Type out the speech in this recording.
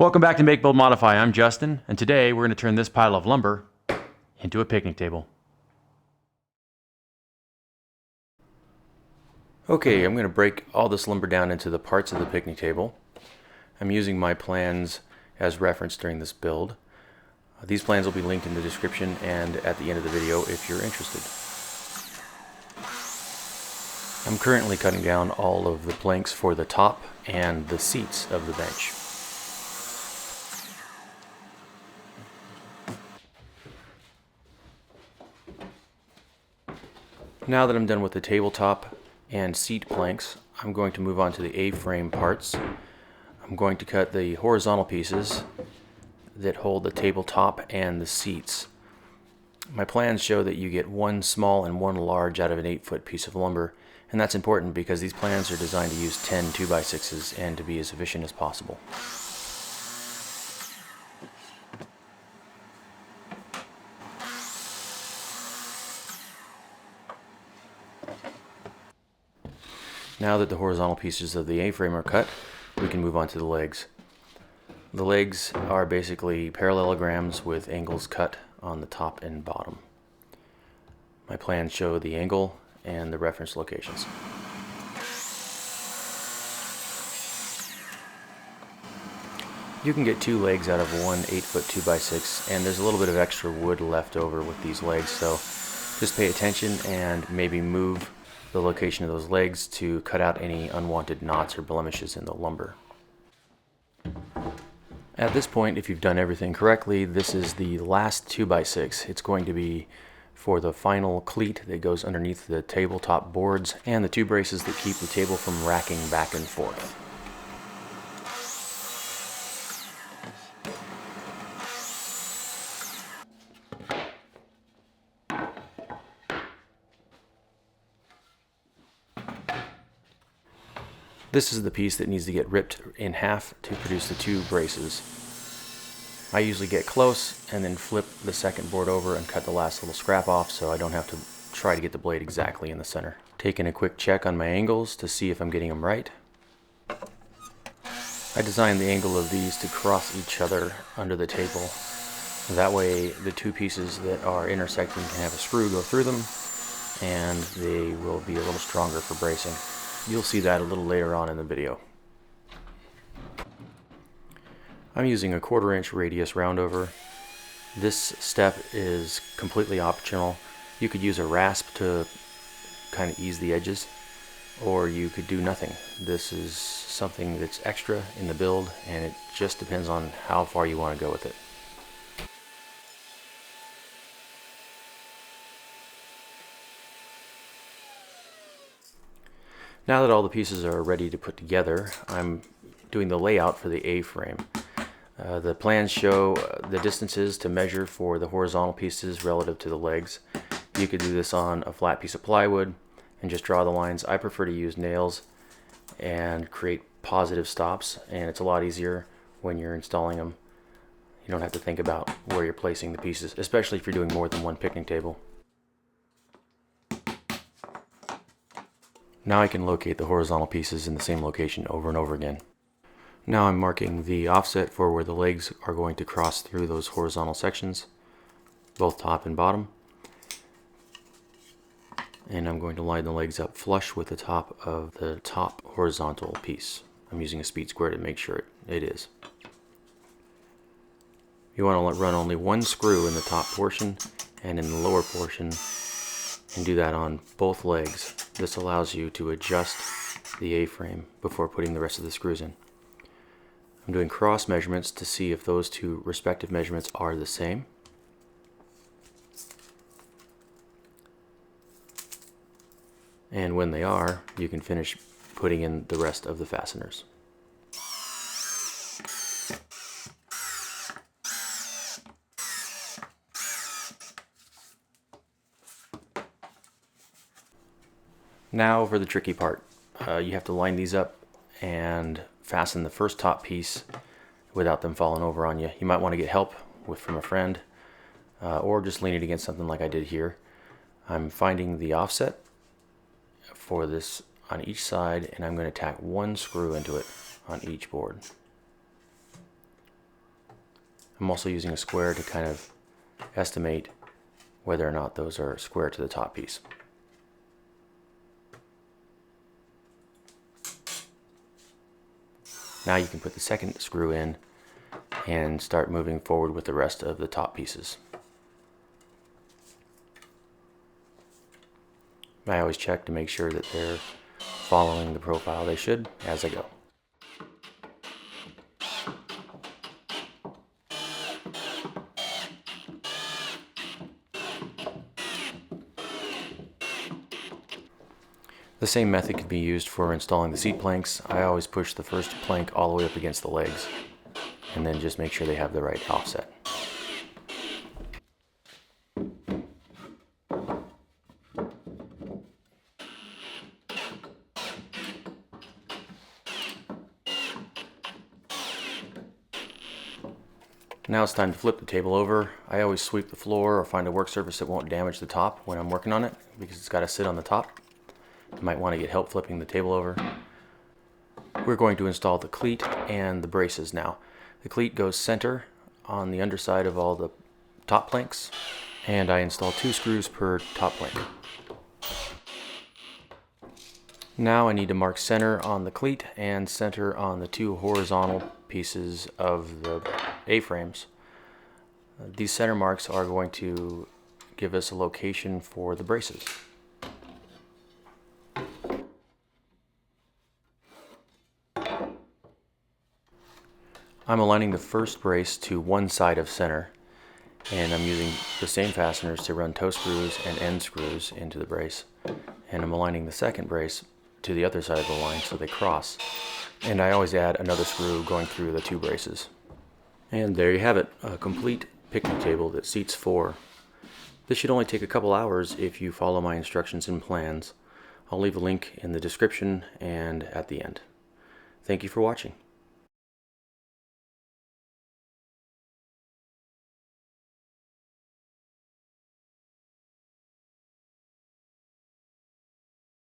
Welcome back to Make, Build, Modify. I'm Justin, and today we're going to turn this pile of lumber into a picnic table. Okay, I'm going to break all this lumber down into the parts of the picnic table. I'm using my plans as reference during this build. These plans will be linked in the description and at the end of the video if you're interested. I'm currently cutting down all of the planks for the top and the seats of the bench. Now that I'm done with the tabletop and seat planks, I'm going to move on to the A-frame parts. I'm going to cut the horizontal pieces that hold the tabletop and the seats. My plans show that you get one small and one large out of an 8-foot piece of lumber, and that's important because these plans are designed to use 10 2x6s and to be as efficient as possible. Now that the horizontal pieces of the A-frame are cut, we can move on to the legs. The legs are basically parallelograms with angles cut on the top and bottom. My plans show the angle and the reference locations. You can get 2 legs out of one 8-foot 2x6, and there's a little bit of extra wood left over with these legs, so just pay attention and maybe move the location of those legs to cut out any unwanted knots or blemishes in the lumber. At this point, if you've done everything correctly, this is the last 2x6. It's going to be for the final cleat that goes underneath the tabletop boards and the 2 braces that keep the table from racking back and forth. This is the piece that needs to get ripped in half to produce the 2 braces. I usually get close and then flip the second board over and cut the last little scrap off so I don't have to try to get the blade exactly in the center. Taking a quick check on my angles to see if I'm getting them right. I designed the angle of these to cross each other under the table. That way the 2 pieces that are intersecting can have a screw go through them and they will be a little stronger for bracing. You'll see that a little later on in the video. I'm using a 1/4 inch radius roundover. This step is completely optional. You could use a rasp to kind of ease the edges, or you could do nothing. This is something that's extra in the build, and it just depends on how far you want to go with it. Now that all the pieces are ready to put together, I'm doing the layout for the A-frame. The plans show the distances to measure for the horizontal pieces relative to the legs. You could do this on a flat piece of plywood and just draw the lines. I prefer to use nails and create positive stops, and it's a lot easier when you're installing them. You don't have to think about where you're placing the pieces, especially if you're doing more than one picnic table. Now I can locate the horizontal pieces in the same location over and over again. Now I'm marking the offset for where the legs are going to cross through those horizontal sections, both top and bottom. And I'm going to line the legs up flush with the top of the top horizontal piece. I'm using a speed square to make sure it is. You want to run only 1 screw in the top portion and in the lower portion, and do that on both legs. This allows you to adjust the A-frame before putting the rest of the screws in. I'm doing cross measurements to see if those 2 respective measurements are the same. And when they are, you can finish putting in the rest of the fasteners. Now for the tricky part. You have to line these up and fasten the first top piece without them falling over on you. You might want to get help from a friend or just lean it against something like I did here. I'm finding the offset for this on each side, and I'm going to tack 1 screw into it on each board. I'm also using a square to kind of estimate whether or not those are square to the top piece. Now you can put the second screw in and start moving forward with the rest of the top pieces. I always check to make sure that they're following the profile they should as I go. The same method can be used for installing the seat planks. I always push the first plank all the way up against the legs and then just make sure they have the right offset. Now it's time to flip the table over. I always sweep the floor or find a work surface that won't damage the top when I'm working on it because it's got to sit on the top. You might want to get help flipping the table over. We're going to install the cleat and the braces now. The cleat goes center on the underside of all the top planks, and I install 2 screws per top plank. Now I need to mark center on the cleat and center on the 2 horizontal pieces of the A-frames. These center marks are going to give us a location for the braces. I'm aligning the first brace to one side of center, and I'm using the same fasteners to run toe screws and end screws into the brace. And I'm aligning the second brace to the other side of the line so they cross. And I always add another screw going through the 2 braces. And there you have it, a complete picnic table that seats 4. This should only take a couple hours if you follow my instructions and plans. I'll leave a link in the description and at the end. Thank you for watching.